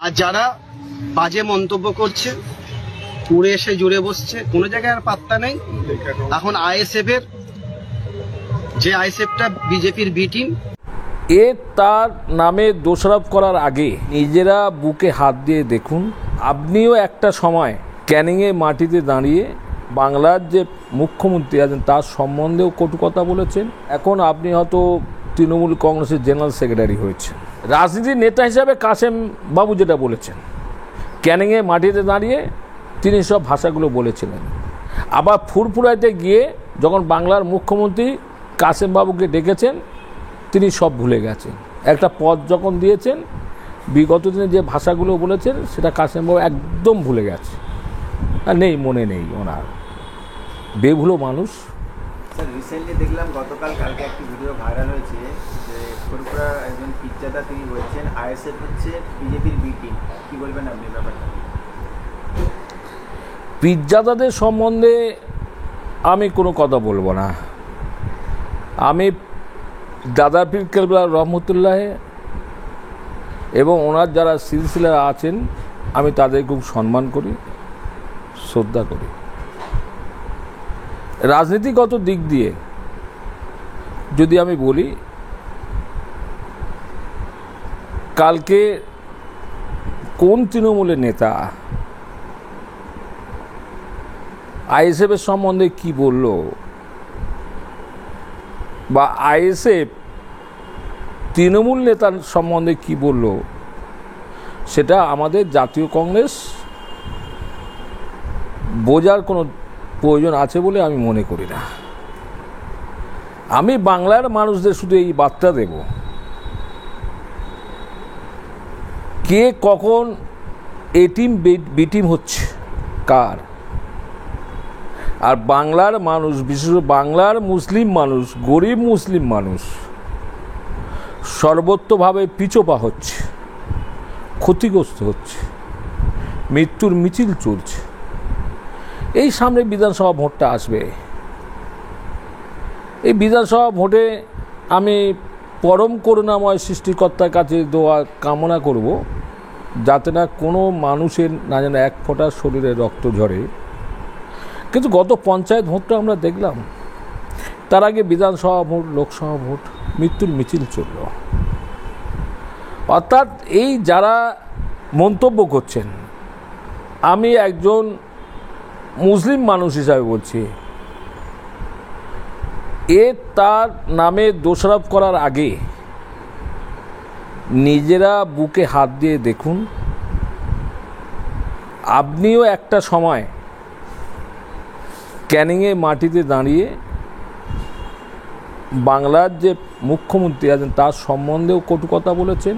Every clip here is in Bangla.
আর যারা বাজে মন্তব্য করছে, উড়ে এসে জুড়ে বসছে, কোনো জায়গায় আর পাত্তা নেই। এখন আইএসএফ এর যে আইএসএফটা বিজেপির বি টিম, তার নামে দোষারোপ করার আগে নিজেরা বুকে হাত দিয়ে দেখুন। আপনিও একটা সময় ক্যানিংয়ে মাটিতে দাঁড়িয়ে বাংলার যে মুখ্যমন্ত্রী আছেন তার সম্বন্ধেও কটু কথা বলেছেন। এখন আপনি হয়তো তৃণমূল কংগ্রেসের জেনারেল সেক্রেটারি হয়েছেন। রাজনীতির নেতা হিসাবে কাসেম বাবু যেটা বলেছেন, ক্যানিংয়ে মাটিতে দাঁড়িয়ে তিনি সব ভাষাগুলো বলেছিলেন। আবার ফুরফুরাইতে গিয়ে যখন বাংলার মুখ্যমন্ত্রী কাসেম বাবুকে ডেকেছেন, তিনি সব ভুলে গেছেন। একটা পদ যখন দিয়েছেন, বিগত দিনে যে ভাষাগুলো বলেছেন সেটা কাসেমবাবু একদম ভুলে গেছে, আর নেই, মনে নেই ওনার। বেভুলো মানুষ। স্যার, রিসেন্টলি দেখলাম কালকে একটি ভিডিও ভাইরাল হয়েছে যে ফুরফুরা একজন পিজ্জাদা, তিনি বলছেন আইএসএফ হচ্ছে বিজেপির বি টিম। কী বলবেন আপনি ব্যাপারটা? পিজ্জাদাদের সম্বন্ধে আমি কোনো কথা বলবো না। আমি দাদা পীর কেবলা রহমতুল্লাহ এবং ওনার যারা সিলসিলারা আছেন, আমি তাদের খুব সম্মান করি, শ্রদ্ধা করি। রাজনীতিগত দিক দিয়ে যদি আমি বলি, কালকে কোন তৃণমূলের নেতা আইএসএফের সম্বন্ধে কি বলল, বা আইএসএফ তৃণমূল নেতার সম্বন্ধে কি বলল, সেটা আমাদের জাতীয় কংগ্রেস বোঝার কোনো প্রয়োজন আছে বলে আমি মনে করি না। আমি বাংলার মানুষদের শুধু এই বার্তা দেব, কে কখন এ টিম বি টিম হচ্ছে কার। আর বাংলার মানুষ, বিশেষ করে বাংলার মুসলিম মানুষ, গরিব মুসলিম মানুষ সর্বত্রভাবে পিছপা হচ্ছে, ক্ষতিগ্রস্ত হচ্ছে, মৃত্যুর মিছিল চলছে। এই সামনে বিধানসভা ভোটটা আসবে। এই বিধানসভা ভোটে আমি পরম করুণাময় সৃষ্টিকর্তার কাছে দোয়া কামনা করব, যাতে না কোনো মানুষের না যেন এক ফোঁটা শরীরে রক্ত ঝরে। কিন্তু গত পঞ্চায়েত ভোটটা আমরা দেখলাম, তার আগে বিধানসভা ভোট, লোকসভা ভোট, মৃত্যুর মিছিল চলল। অর্থাৎ এই যারা মন্তব্য করছেন, আমি একজন মুসলিম মানুষ হিসাবে বলছি, তার নামে দোষারোপ করার আগে নিজেরা বুকে হাত দিয়ে দেখুন। আপনিও একটা সময় ক্যানিংয়ে মাটিতে দাঁড়িয়ে বাংলার যে মুখ্যমন্ত্রী আছেন তার সম্বন্ধেও কটু কথা বলেছেন,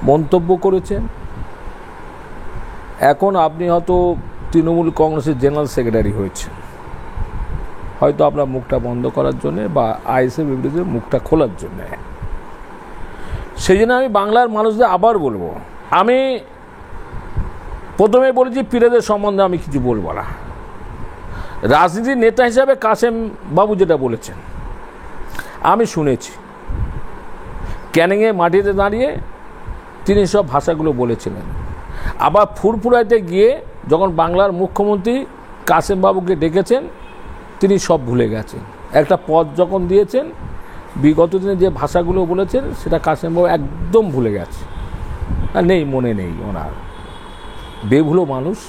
মন্তব্য করেছেন। এখন আপনি হয়তো তৃণমূল কংগ্রেসের জেনারেল সেক্রেটারি হয়েছেন, হয়তো আপনার মুখটা বন্ধ করার জন্যে বা আইএসএফ বিরুদ্ধে মুখটা খোলার জন্যে। সেই জন্য আমি বাংলার মানুষদের আবার বলবো, আমি প্রথমে বলেছি পীরেদের সম্বন্ধে আমি কিছু বলবো না। রাজনীতির নেতা হিসাবে কাসেম বাবু যেটা বলেছেন আমি শুনেছি, ক্যানিংয়ে মাটিতে দাঁড়িয়ে তিনি সব ভাষাগুলো বলেছিলেন। আবার ফুরফুরাইতে গিয়ে যখন বাংলার মুখ্যমন্ত্রী কাসেম বাবুকে ডেকেছেন, তিনি সব ভুলে গেছেন। একটা পদ যখন দিয়েছেন, বিগত দিনে যে ভাষাগুলো বলেছেন সেটা কাসেম বাবু একদম ভুলে গেছে, আর নেই, মনে নেই ওনার। বেভুলো মানুষ।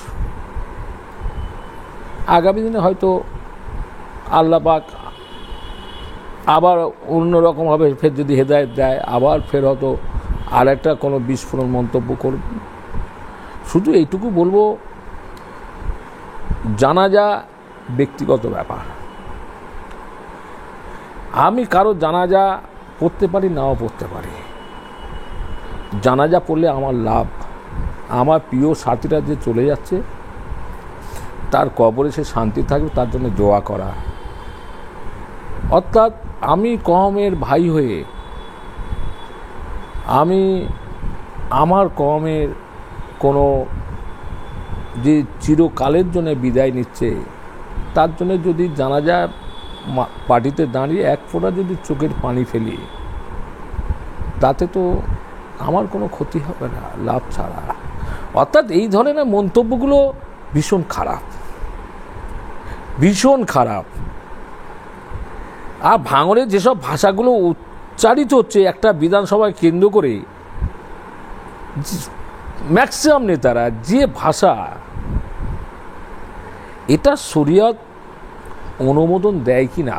আগামী দিনে হয়তো আল্লাহ পাক আবার অন্যরকমভাবে ফের যদি হেদায়েত দেয়, আবার ফের হয়তো আর একটা কোনো বিস্ফোরণ মন্তব্য করব। শুধু এইটুকু বলবো, জানাজা ব্যক্তিগত ব্যাপার। আমি কারো জানাজা পড়তে পারি, নাও পড়তে পারি। জানাজা পড়লে আমার লাভ, আমার প্রিয় সাথীরা যে চলে যাচ্ছে তার কবরে সে শান্তি থাকবে, তার জন্য দোয়া করা। অর্থাৎ আমি কওমের ভাই হয়ে আমি আমার কওমের কোনো যে চিরকালের জন্য বিদায় নিচ্ছে, তার জন্য যদি জানাজা পার্টিতে দাঁড়িয়ে এক ফোঁটা যদি চোখের পানি ফেলি, তাতে তো আমার কোনো ক্ষতি হবে না, লাভ ছাড়া। অর্থাৎ এই ধরনের মন্তব্যগুলো ভীষণ খারাপ, ভীষণ খারাপ। আর ভাঙড়ের যেসব ভাষাগুলো উচ্চারিত হচ্ছে একটা বিধানসভায় কেন্দ্র করে, ম্যাক্সিমাম নেতারা যে ভাষা, এটা শরিয়ত অনুমোদন দেয় কি না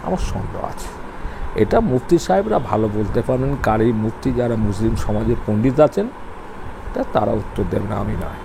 আমার সন্দেহ আছে। এটা মুফতি সাহেবরা ভালো বলতে পারবেন, কারি মুফতি যারা মুসলিম সমাজের পণ্ডিত আছেন তারা উত্তর দেবেন, আমি নয়।